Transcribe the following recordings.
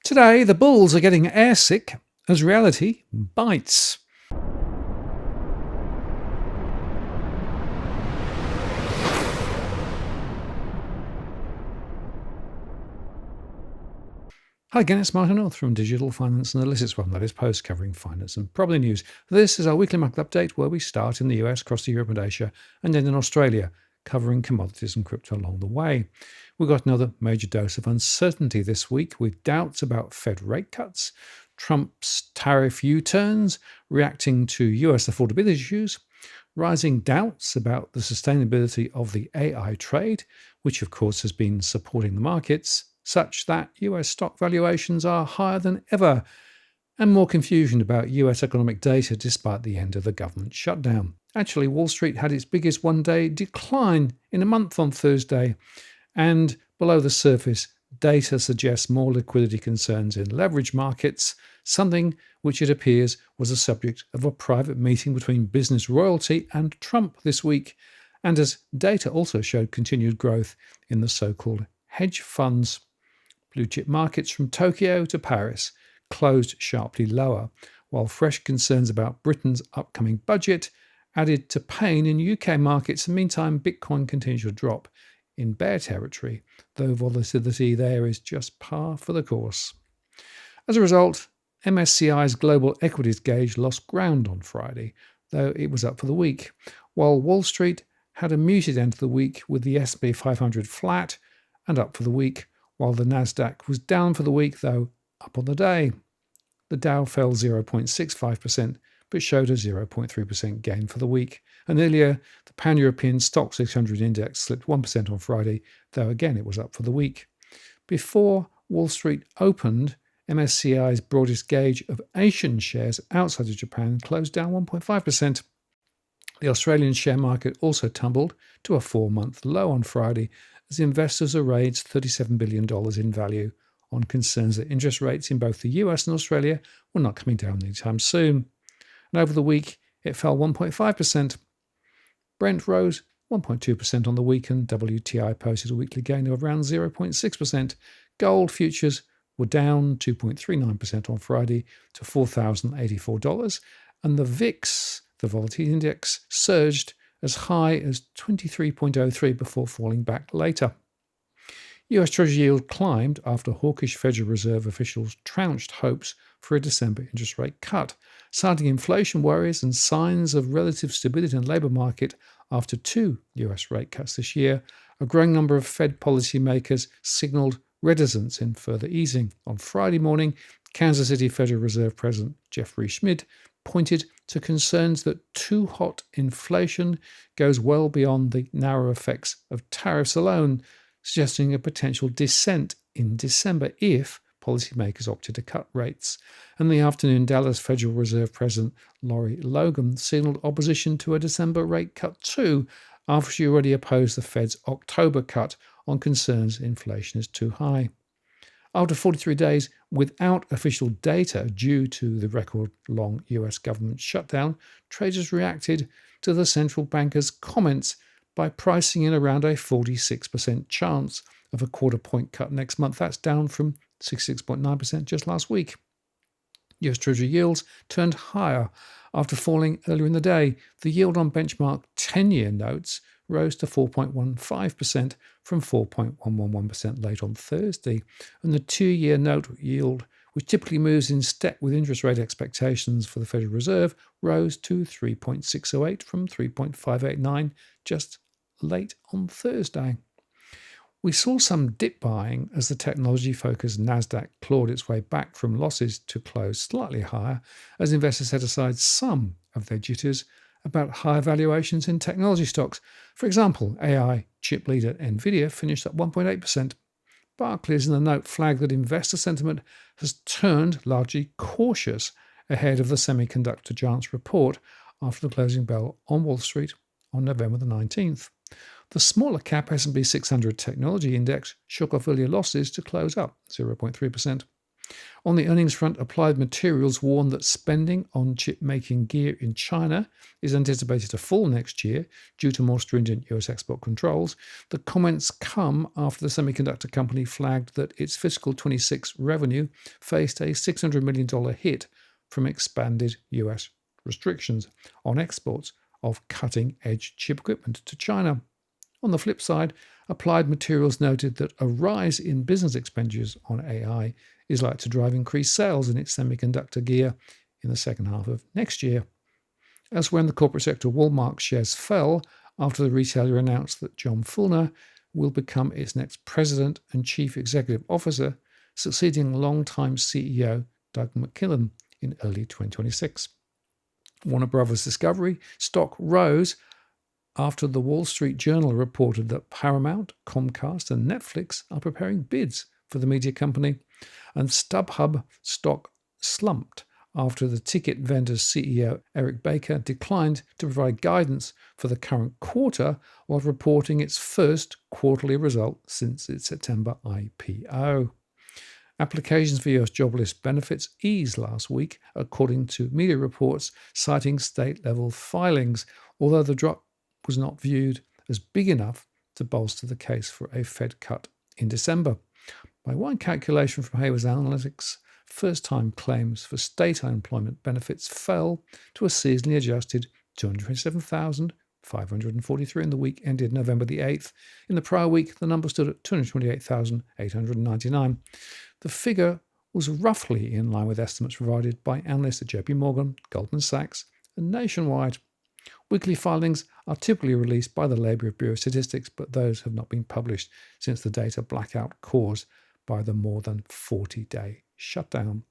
Today, the bulls are getting airsick as reality bites. Hi again, it's Martin North from Digital Finance Analytics, one that is post covering finance and property news. This is our weekly market update where we start in the US, across to Europe and Asia, and then in Australia, covering commodities and crypto along the way. We've got another major dose of uncertainty this week with doubts about Fed rate cuts, Trump's tariff U-turns, reacting to US affordability issues, rising doubts about the sustainability of the AI trade, which of course has been supporting the markets, such that US stock valuations are higher than ever, and more confusion about US economic data despite the end of the government shutdown. Actually, Wall Street had its biggest one-day decline in a month on Thursday, and below the surface, data suggests more liquidity concerns in leverage markets, something which it appears was a subject of a private meeting between business royalty and Trump this week, and as data also showed continued growth in the so-called hedge funds. Blue chip markets from Tokyo to Paris closed sharply lower, while fresh concerns about Britain's upcoming budget added to pain in UK markets. In the meantime, Bitcoin continues to drop in bear territory, though volatility there is just par for the course. As a result, MSCI's global equities gauge lost ground on Friday, though it was up for the week, while Wall Street had a muted end to the week with the S&P 500 flat and up for the week, while the NASDAQ was down for the week, though up on the day. The Dow fell 0.65%, but showed a 0.3% gain for the week. And earlier, the pan-European STOXX 600 index slipped 1% on Friday, though again it was up for the week. Before Wall Street opened, MSCI's broadest gauge of Asian shares outside of Japan closed down 1.5%. The Australian share market also tumbled to a 4-month low on Friday as investors erased $37 billion in value on concerns that interest rates in both the US and Australia were not coming down anytime soon. And over the week, it fell 1.5%. Brent rose 1.2% on the week, and WTI posted a weekly gain of around 0.6%. Gold futures were down 2.39% on Friday to $4,084, and the VIX, the volatility index, surged as high as 23.03 before falling back later. US Treasury yield climbed after hawkish Federal Reserve officials trounced hopes for a December interest rate cut, citing inflation worries and signs of relative stability in the labour market after 2 US rate cuts this year. A growing number of Fed policymakers signalled reticence in further easing. On Friday morning, Kansas City Federal Reserve President Jeffrey Schmidt pointed to concerns that too hot inflation goes well beyond the narrow effects of tariffs alone, suggesting a potential descent in December if policymakers opted to cut rates. In the afternoon, Dallas Federal Reserve President Lori Logan signaled opposition to a December rate cut too, after she already opposed the Fed's October cut on concerns inflation is too high. After 43 days without official data due to the record-long US government shutdown, traders reacted to the central banker's comments by pricing in around a 46% chance of a quarter-point cut next month. That's down from 66.9% just last week. US Treasury yields turned higher after falling earlier in the day. The yield on benchmark 10-year notes rose to 4.15% from 4.111% late on Thursday, and the 2-year note yield, which typically moves in step with interest rate expectations for the Federal Reserve, rose to 3.608 from 3.589 just late on Thursday. We saw some dip buying as the technology-focused NASDAQ clawed its way back from losses to close slightly higher as investors set aside some of their jitters about higher valuations in technology stocks. For example, AI chip leader NVIDIA finished up 1.8%. Barclays in the note flagged that investor sentiment has turned largely cautious ahead of the semiconductor giant's report after the closing bell on Wall Street on November the 19th. The smaller cap S&P 600 technology index shook off earlier losses to close up 0.3%. On the earnings front, Applied Materials warned that spending on chip-making gear in China is anticipated to fall next year due to more stringent US export controls. The comments come after the semiconductor company flagged that its fiscal 26 revenue faced a $600 million hit from expanded US restrictions on exports of cutting-edge chip equipment to China. On the flip side, Applied Materials noted that a rise in business expenditures on AI is likely to drive increased sales in its semiconductor gear in the second half of next year. Elsewhere in the corporate sector, Walmart shares fell after the retailer announced that John Fulner will become its next president and chief executive officer, succeeding longtime CEO Doug McKillon in early 2026. Warner Brothers Discovery stock rose after the Wall Street Journal reported that Paramount, Comcast, and Netflix are preparing bids for the media company, and StubHub stock slumped after the ticket vendor's CEO Eric Baker declined to provide guidance for the current quarter while reporting its first quarterly result since its September IPO. Applications for US jobless benefits eased last week, according to media reports citing state-level filings, although the drop was not viewed as big enough to bolster the case for a Fed cut in December. By one calculation from Hayward's Analytics, first-time claims for state unemployment benefits fell to a seasonally adjusted 227,543 in the week ended November the 8th. In the prior week, the number stood at 228,899. The figure was roughly in line with estimates provided by analysts at JP Morgan, Goldman Sachs, and Nationwide. Weekly filings are typically released by the Labour Bureau of Statistics, but those have not been published since the data blackout caused by the more than 40-day shutdown.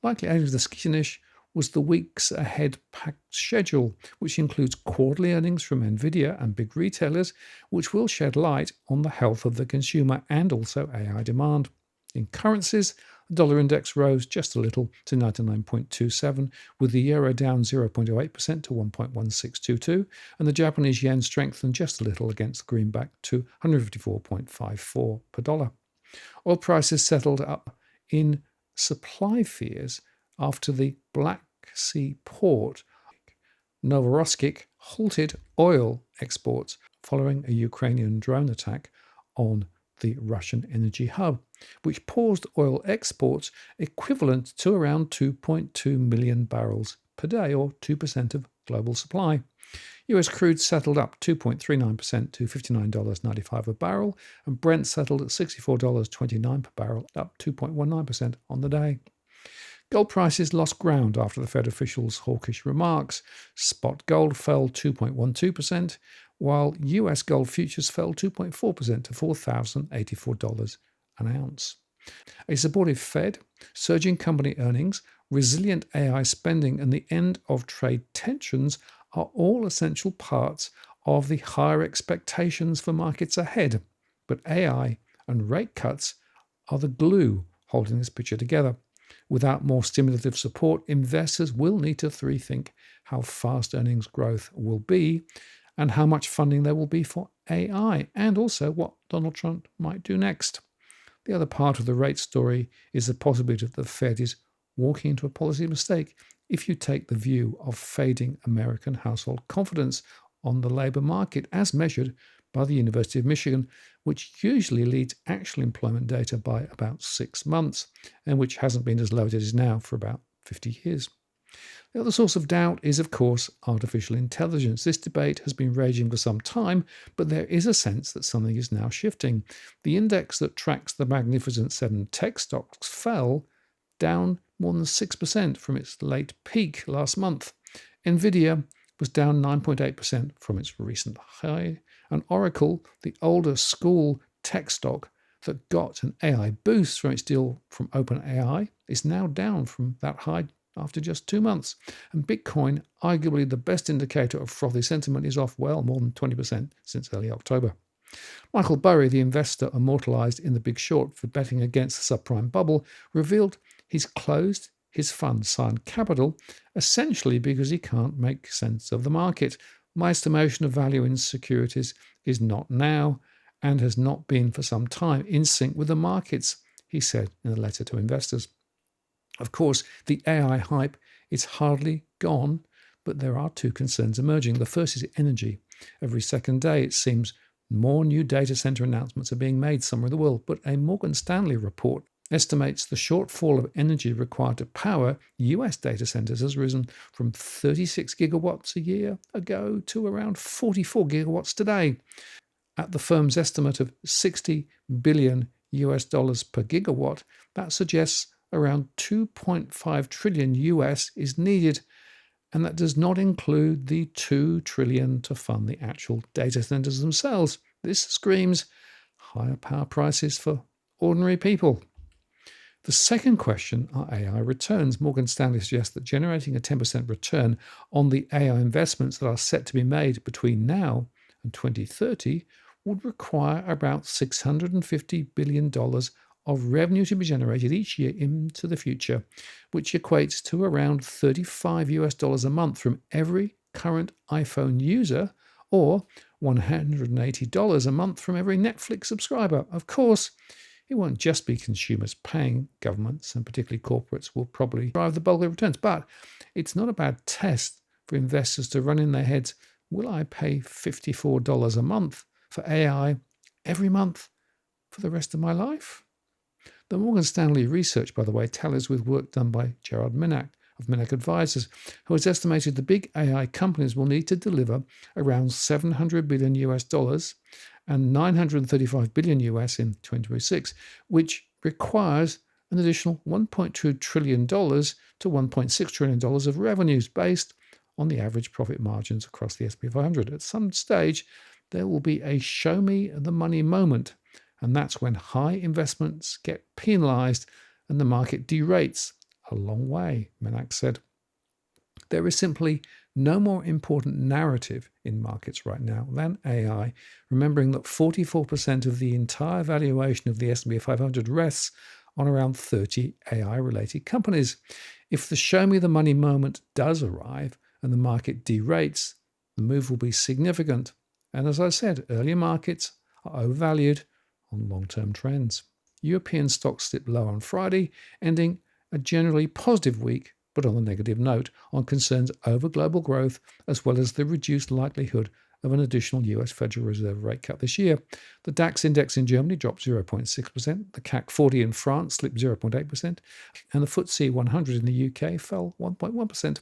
Likely adding to the skittish was the weeks ahead packed schedule, which includes quarterly earnings from Nvidia and big retailers, which will shed light on the health of the consumer and also AI demand. In currencies, the dollar index rose just a little to 99.27, with the euro down 0.08% to 1.1622, and the Japanese yen strengthened just a little against the greenback to 154.54 per dollar. Oil prices settled up in supply fears after the Black Sea port Novorossiysk halted oil exports following a Ukrainian drone attack on the Russian energy hub, which paused oil exports equivalent to around 2.2 million barrels per day, or 2% of global supply. US crude settled up 2.39% to $59.95 a barrel, and Brent settled at $64.29 per barrel, up 2.19% on the day. Gold prices lost ground after the Fed officials' hawkish remarks. Spot gold fell 2.12%, while US gold futures fell 2.4% to $4,084 an ounce. A supportive Fed, surging company earnings, resilient AI spending, and the end of trade tensions are all essential parts of the higher expectations for markets ahead. But AI and rate cuts are the glue holding this picture together. Without more stimulative support, investors will need to rethink how fast earnings growth will be and how much funding there will be for AI, and also what Donald Trump might do next. The other part of the rate story is the possibility that the Fed is walking into a policy mistake if you take the view of fading American household confidence on the labour market as measured by the University of Michigan, which usually leads actual employment data by about 6 months, and which hasn't been as low as it is now for about 50 years. The other source of doubt is, of course, artificial intelligence. This debate has been raging for some time, but there is a sense that something is now shifting. The index that tracks the Magnificent Seven tech stocks fell, down more than 6% from its late peak last month. Nvidia was down 9.8% from its recent high, and Oracle, the older school tech stock that got an AI boost from its deal from OpenAI, is now down from that high after just 2 months. And Bitcoin, arguably the best indicator of frothy sentiment, is off well more than 20% since early October. Michael Burry, the investor immortalized in The Big Short for betting against the subprime bubble, revealed he's closed his fund Sign Capital essentially because he can't make sense of the market. My estimation of value in securities is not now, and has not been for some time, in sync with the markets, he said in a letter to investors. Of course, the AI hype is hardly gone, but there are two concerns emerging. The first is energy. Every second day, it seems more new data center announcements are being made somewhere in the world, but a Morgan Stanley report estimates the shortfall of energy required to power US data centers has risen from 36 gigawatts a year ago to around 44 gigawatts today. At the firm's estimate of 60 billion US dollars per gigawatt, that suggests around 2.5 trillion US is needed, and that does not include the 2 trillion to fund the actual data centers themselves. This screams higher power prices for ordinary people. The second question are AI returns. Morgan Stanley suggests that generating a 10% return on the AI investments that are set to be made between now and 2030 would require about $650 billion of revenue to be generated each year into the future, which equates to around $35 a month from every current iPhone user, or $180 a month from every Netflix subscriber. Of course, it won't just be consumers paying. Governments, and particularly corporates, will probably drive the bulk of returns. But it's not a bad test for investors to run in their heads, will I pay $54 a month for AI every month for the rest of my life? The Morgan Stanley research, by the way, tallies with work done by Gerard Minack of Minack Advisors, who has estimated the big AI companies will need to deliver around $700 billion US dollars and $935 billion US in 2026, which requires an additional $1.2 trillion to $1.6 trillion of revenues based on the average profit margins across the S&P 500. At some stage, there will be a show me the money moment, and that's when high investments get penalized and the market derates a long way, Minack said. There is simply no more important narrative in markets right now than AI, remembering that 44% of the entire valuation of the S&P 500 rests on around 30 AI-related companies. If the show me the money moment does arrive and the market derates, the move will be significant. And as I said, earlier markets are overvalued on long-term trends. European stocks slipped low on Friday, ending a generally positive week, but on a negative note, on concerns over global growth, as well as the reduced likelihood of an additional US Federal Reserve rate cut this year. The DAX index in Germany dropped 0.6%, the CAC 40 in France slipped 0.8%, and the FTSE 100 in the UK fell 1.1%.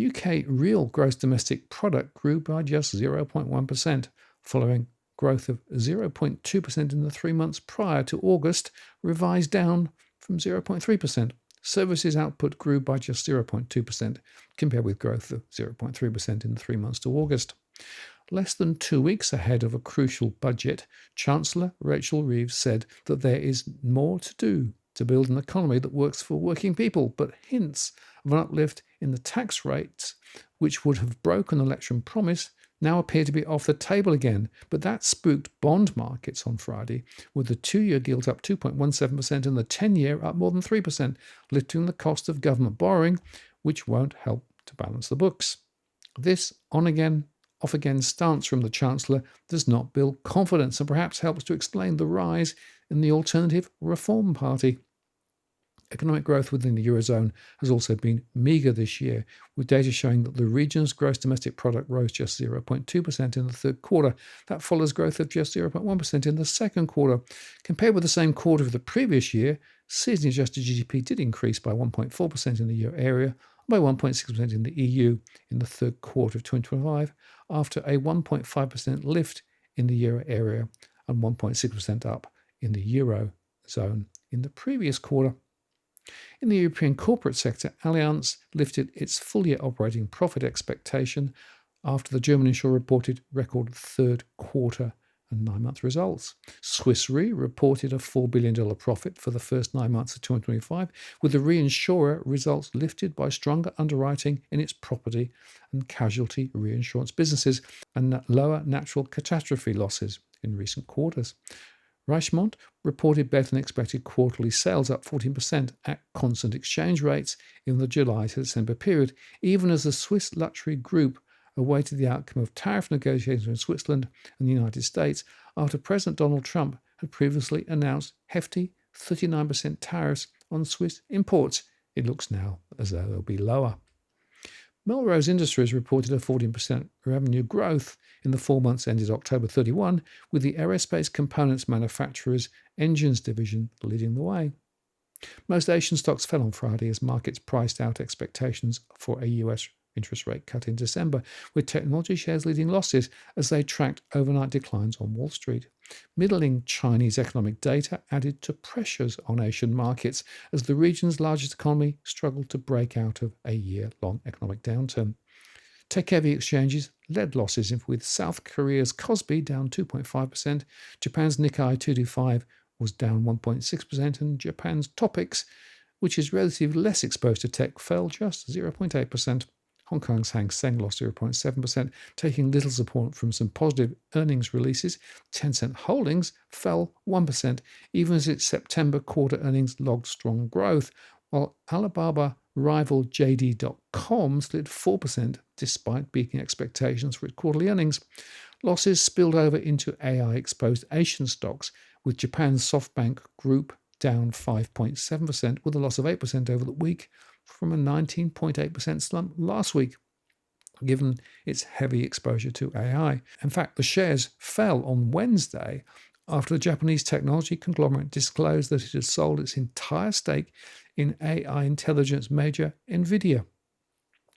UK real gross domestic product grew by just 0.1%, following growth of 0.2% in the 3 months prior to August, revised down from 0.3%. Services output grew by just 0.2%, compared with growth of 0.3% in the 3 months to August. Less than 2 weeks ahead of a crucial budget, Chancellor Rachel Reeves said that there is more to do to build an economy that works for working people, but hints of an uplift in the tax rates, which would have broken election promise, now appear to be off the table again. But that spooked bond markets on Friday, with the 2-year gilt up 2.17% and the 10-year up more than 3%, lifting the cost of government borrowing, which won't help to balance the books. This on-again, off-again stance from the Chancellor does not build confidence and perhaps helps to explain the rise in the Alternative Reform Party. Economic growth within the Eurozone has also been meagre this year, with data showing that the region's gross domestic product rose just 0.2% in the third quarter. That follows growth of just 0.1% in the second quarter. Compared with the same quarter of the previous year, seasonally adjusted GDP did increase by 1.4% in the euro area and by 1.6% in the EU in the third quarter of 2025, after a 1.5% lift in the euro area and 1.6% up in the Eurozone in the previous quarter. In the European corporate sector, Allianz lifted its full-year operating profit expectation after the German insurer reported record third quarter and 9-month results. Swiss Re reported a $4 billion profit for the first 9 months of 2025, with the reinsurer results lifted by stronger underwriting in its property and casualty reinsurance businesses and lower natural catastrophe losses in recent quarters. Richemont reported better than expected quarterly sales, up 14% at constant exchange rates in the July to December period, even as the Swiss luxury group awaited the outcome of tariff negotiations in Switzerland and the United States after President Donald Trump had previously announced hefty 39% tariffs on Swiss imports It looks now as though they'll be lower. Melrose Industries reported a 14% revenue growth in the 4 months ended October 31, with the aerospace components manufacturers' engines division leading the way. Most Asian stocks fell on Friday as markets priced out expectations for a US interest rate cut in December, with technology shares leading losses as they tracked overnight declines on Wall Street. Middling Chinese economic data added to pressures on Asian markets as the region's largest economy struggled to break out of a year-long economic downturn. Tech-heavy exchanges led losses, with South Korea's Kospi down 2.5%, Japan's Nikkei 225 was down 1.6%, and Japan's Topix, which is relatively less exposed to tech, fell just 0.8%. Hong Kong's Hang Seng lost 0.7%, taking little support from some positive earnings releases. Tencent Holdings fell 1%, even as its September quarter earnings logged strong growth, while Alibaba rival JD.com slid 4% despite beating expectations for its quarterly earnings. Losses spilled over into AI-exposed Asian stocks, with Japan's SoftBank Group down 5.7%, with a loss of 8% over the week, from a 19.8% slump last week, given its heavy exposure to AI. In fact, the shares fell on Wednesday after the Japanese technology conglomerate disclosed that it had sold its entire stake in AI intelligence major NVIDIA.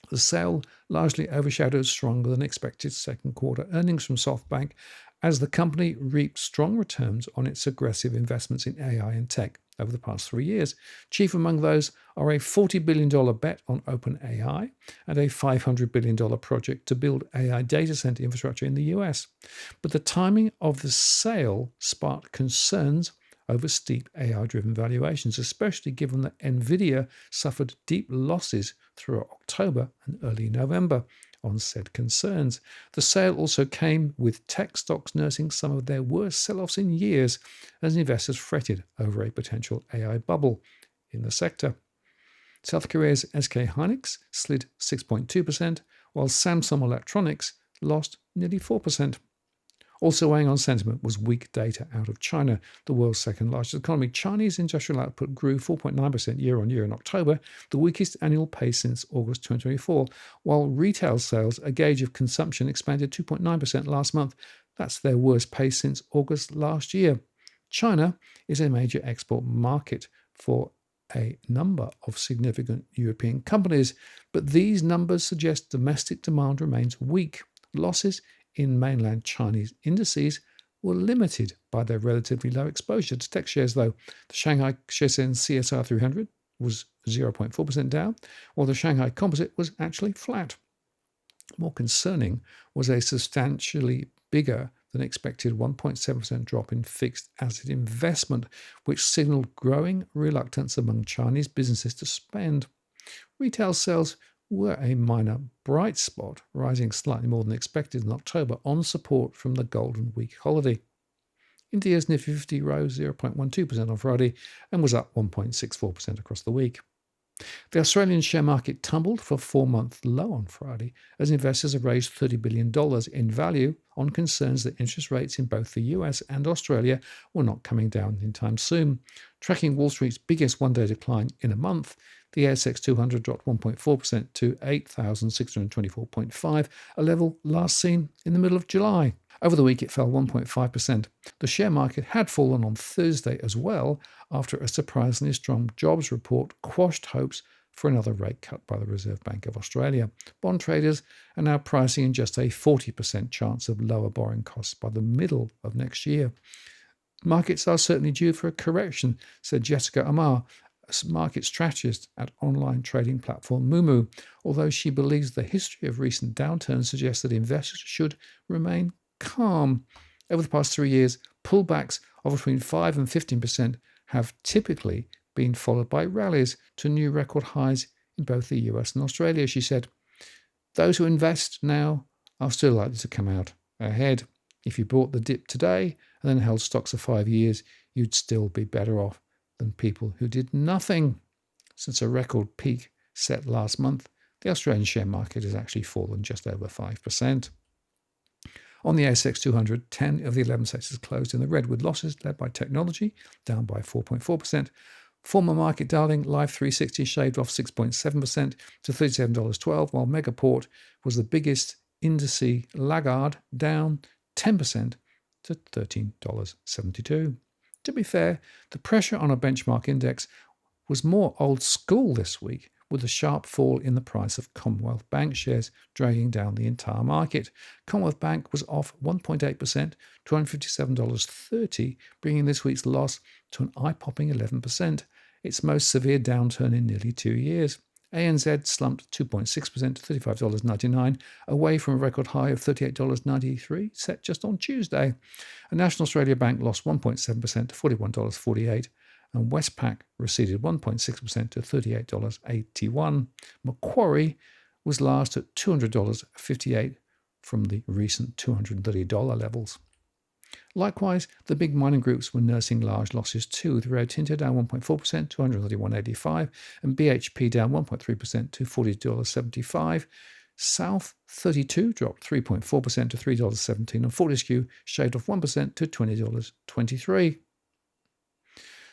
The sale largely overshadowed stronger than expected second quarter earnings from SoftBank, as the company reaped strong returns on its aggressive investments in AI and tech over the past 3 years. Chief among those are a $40 billion bet on OpenAI and a $500 billion project to build AI data center infrastructure in the US. But the timing of the sale sparked concerns over steep AI-driven valuations, especially given that NVIDIA suffered deep losses through October and early November on said concerns. The sale also came with tech stocks nursing some of their worst sell-offs in years as investors fretted over a potential AI bubble in the sector. South Korea's SK Hynix slid 6.2%, while Samsung Electronics lost nearly 4%. Also weighing on sentiment was weak data out of China, the world's second largest economy. Chinese industrial output grew 4.9% year-on-year in October, the weakest annual pace since August 2024, while retail sales, a gauge of consumption, expanded 2.9% last month. That's their worst pace since August last year. China is a major export market for a number of significant European companies, but these numbers suggest domestic demand remains weak. Losses in mainland Chinese indices were limited by their relatively low exposure to tech shares, though. The Shanghai Shenzhen CSR 300 was 0.4% down, while the Shanghai Composite was actually flat. More concerning was a substantially bigger than expected 1.7% drop in fixed asset investment, which signaled growing reluctance among Chinese businesses to spend. Retail sales were a minor bright spot, rising slightly more than expected in October on support from the Golden Week holiday. India's Nifty 50 rose 0.12% on Friday and was up 1.64% across the week. The Australian share market tumbled for a 4-month low on Friday as investors have raised $30 billion in value on concerns that interest rates in both the US and Australia were not coming down anytime soon. Tracking Wall Street's biggest one-day decline in a month, the Airsick 200 dropped 1.4% to 8,624.5, a level last seen in the middle of July. Over the week, it fell 1.5%. The share market had fallen on Thursday as well after a surprisingly strong jobs report quashed hopes for another rate cut by the Reserve Bank of Australia. Bond traders are now pricing in just a 40% chance of lower borrowing costs by the middle of next year. Markets are certainly due for a correction, said Jessica Amar, a market strategist at online trading platform Moomoo, although she believes the history of recent downturns suggests that investors should remain calm. Over the past 3 years, pullbacks of between 5 and 15% have typically been followed by rallies to new record highs in both the US and Australia, she said. Those who invest now are still likely to come out ahead. If you bought the dip today and then held stocks for 5 years, you'd still be better off than people who did nothing. Since a record peak set last month, the Australian share market has actually fallen just over 5%. On the ASX 200, 10 of the 11 sectors closed in the red, with losses led by technology, down by 4.4%, Former market darling Life 360 shaved off 6.7% to $37.12, while Megaport was the biggest indice laggard, down 10% to $13.72. To be fair, the pressure on a benchmark index was more old school this week, with a sharp fall in the price of Commonwealth Bank shares dragging down the entire market. Commonwealth Bank was off 1.8% to $157.30, bringing this week's loss to an eye-popping 11%, its most severe downturn in nearly 2 years. ANZ slumped 2.6% to $35.99, away from a record high of $38.93 set just on Tuesday. And National Australia Bank lost 1.7% to $41.48, and Westpac receded 1.6% to $38.81. Macquarie was last at $200.58 from the recent $230 levels. Likewise, the big mining groups were nursing large losses too, with Rio Tinto down 1.4% to $131.85 and BHP down 1.3% to $40.75. South 32 dropped 3.4% to $3.17 and Fortescue shaved off 1% to $20.23.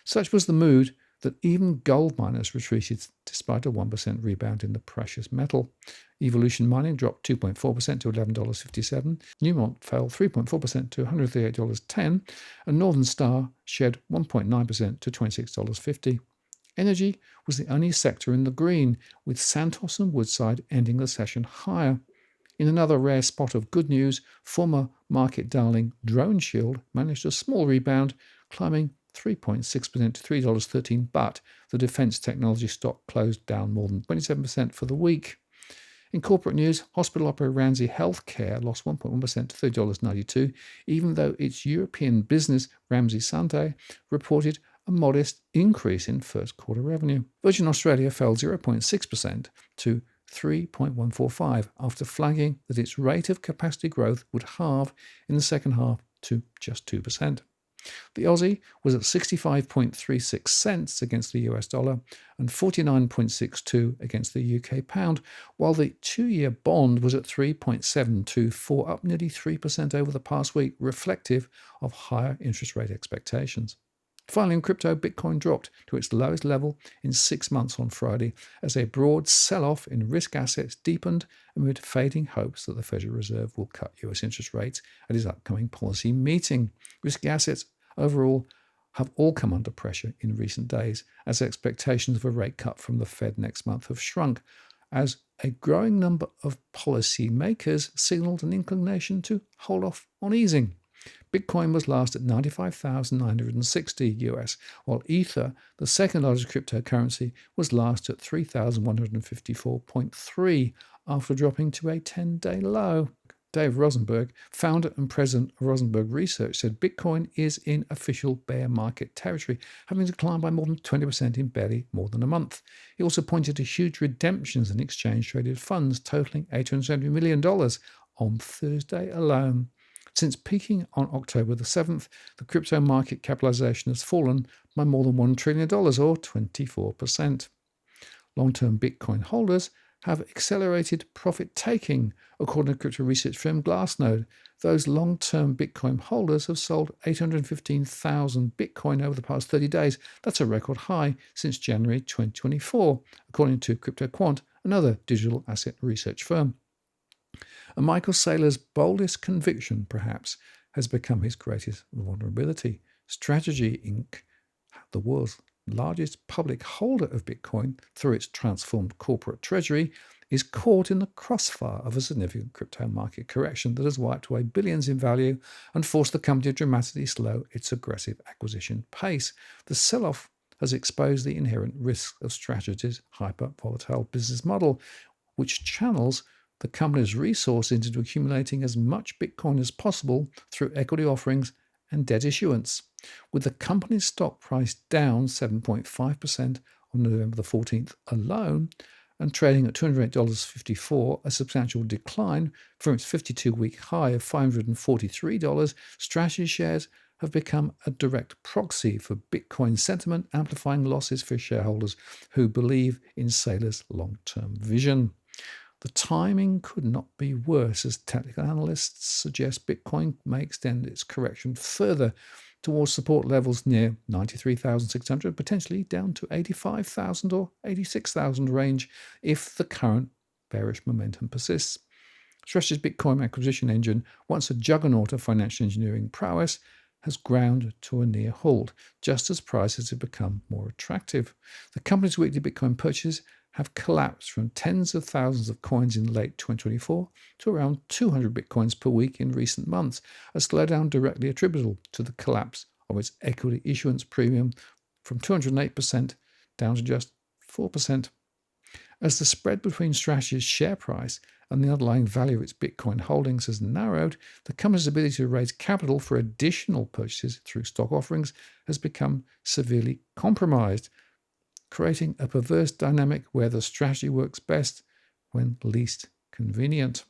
Such was the mood that even gold miners retreated despite a 1% rebound in the precious metal. Evolution Mining dropped 2.4% to $11.57. Newmont fell 3.4% to $138.10. And Northern Star shed 1.9% to $26.50. Energy was the only sector in the green, with Santos and Woodside ending the session higher. In another rare spot of good news, former market darling Drone Shield managed a small rebound, climbing 3.6% to $3.13, but the defence technology stock closed down more than 27% for the week. In corporate news, hospital operator Ramsay Health Care lost 1.1% to $30.92, even though its European business, Ramsay Santé, reported a modest increase in first quarter revenue. Virgin Australia fell 0.6% to 3.145 after flagging that its rate of capacity growth would halve in the second half to just 2%. The Aussie was at 65.36 cents against the US dollar and 49.62 against the UK pound, while the 2-year bond was at 3.724, up nearly 3% over the past week, reflective of higher interest rate expectations. Finally, in crypto, Bitcoin dropped to its lowest level in 6 months on Friday as a broad sell-off in risk assets deepened amid fading hopes that the Federal Reserve will cut US interest rates at its upcoming policy meeting. Risky assets overall have all come under pressure in recent days as expectations of a rate cut from the Fed next month have shrunk, as a growing number of policymakers signaled an inclination to hold off on easing. Bitcoin was last at 95,960 US, while Ether, the second largest cryptocurrency, was last at 3,154.3 after dropping to a 10-day low. Dave Rosenberg, founder and president of Rosenberg Research, said Bitcoin is in official bear market territory, having declined by more than 20% in barely more than a month. He also pointed to huge redemptions in exchange-traded funds totaling $870 million on Thursday alone. Since peaking on October the 7th, the crypto market capitalization has fallen by more than $1 trillion, or 24%. Long-term Bitcoin holders have accelerated profit-taking, according to crypto research firm Glassnode. Those long-term Bitcoin holders have sold 815,000 Bitcoin over the past 30 days. That's a record high since January 2024, according to CryptoQuant, another digital asset research firm. And Michael Saylor's boldest conviction, perhaps, has become his greatest vulnerability. Strategy Inc., the world's largest public holder of Bitcoin through its transformed corporate treasury, is caught in the crossfire of a significant crypto market correction that has wiped away billions in value and forced the company to dramatically slow its aggressive acquisition pace. The sell-off has exposed the inherent risks of Strategy's hyper-volatile business model, which channels the company's resources into accumulating as much Bitcoin as possible through equity offerings and debt issuance. With the company's stock price down 7.5% on November the 14th alone and trading at $208.54, a substantial decline from its 52-week high of $543, Strategy shares have become a direct proxy for Bitcoin sentiment, amplifying losses for shareholders who believe in Saylor's long-term vision. The timing could not be worse, as technical analysts suggest Bitcoin may extend its correction further towards support levels near 93,600, potentially down to 85,000 or 86,000 range if the current bearish momentum persists. Stretch's Bitcoin acquisition engine, once a juggernaut of financial engineering prowess, has ground to a near halt, just as prices have become more attractive. The company's weekly Bitcoin purchases have collapsed from tens of thousands of coins in late 2024 to around 200 Bitcoins per week in recent months, a slowdown directly attributable to the collapse of its equity issuance premium from 208% down to just 4%. As the spread between Strategy's share price and the underlying value of its Bitcoin holdings has narrowed, the company's ability to raise capital for additional purchases through stock offerings has become severely compromised, creating a perverse dynamic where the strategy works best when least convenient.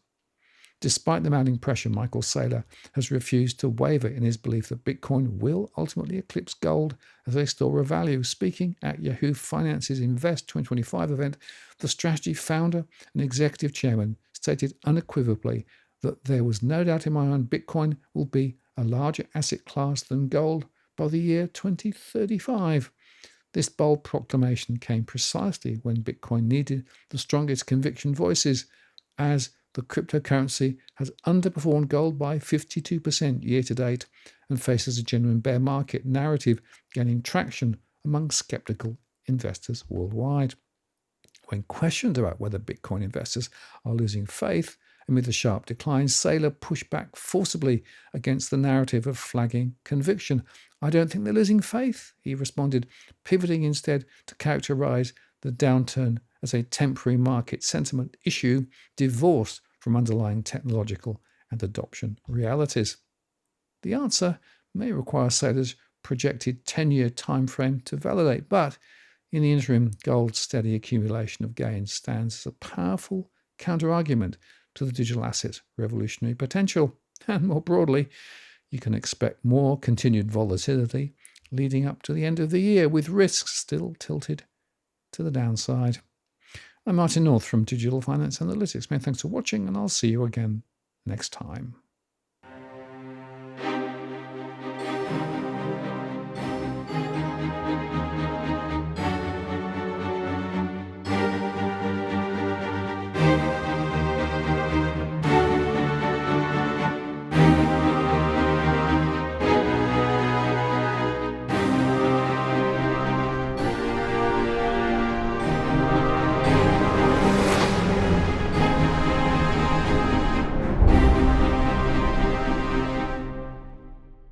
Despite the mounting pressure, Michael Saylor has refused to waver in his belief that Bitcoin will ultimately eclipse gold as a store of value. Speaking at Yahoo Finance's Invest 2025 event, the strategy founder and executive chairman stated unequivocally that there was no doubt in my mind Bitcoin will be a larger asset class than gold by the year 2035. This bold proclamation came precisely when Bitcoin needed the strongest conviction voices, as the cryptocurrency has underperformed gold by 52% year to date and faces a genuine bear market narrative gaining traction among skeptical investors worldwide. When questioned about whether Bitcoin investors are losing faith amid the sharp declines, Saylor pushed back forcibly against the narrative of flagging conviction. "I don't think they're losing faith," he responded, pivoting instead to characterize the downturn as a temporary market sentiment issue divorced from underlying technological and adoption realities. The answer may require Saylor's projected 10-year time frame to validate, but in the interim, gold's steady accumulation of gains stands as a powerful counter-argument to the digital asset's revolutionary potential. And more broadly, you can expect more continued volatility leading up to the end of the year, with risks still tilted to the downside. I'm Martin North from Digital Finance Analytics. Many thanks for watching, and I'll see you again next time.